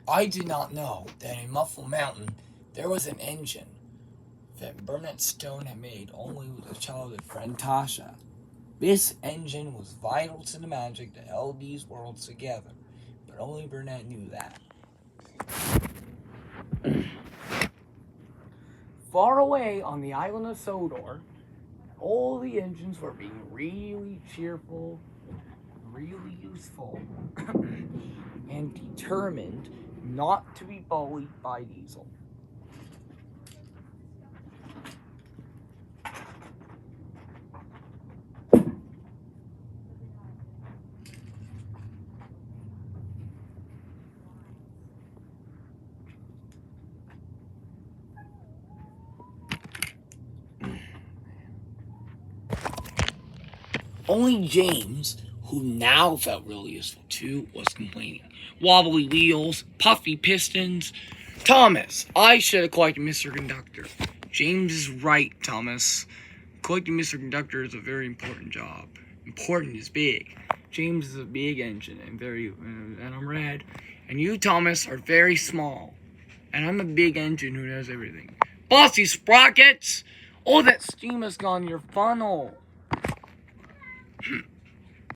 I did not know that in Muffle Mountain there was an engine that Burnett Stone had made only with his childhood friend Tasha. This engine was vital to the magic that held these worlds together, but only Burnett knew that. Far away on the island of Sodor, all the engines were being really cheerful, really useful, and determined not to be bullied by Diesel. Only James, who now felt really useful too, was complaining. Wobbly wheels, puffy pistons. Thomas, I should have collected Mr. Conductor. James is right, Thomas. Collecting Mr. Conductor is a very important job. Important is big. James is a big engine and I'm red. And you, Thomas, are very small. And I'm a big engine who does everything. Bossy sprockets! All that steam has gone in your funnel.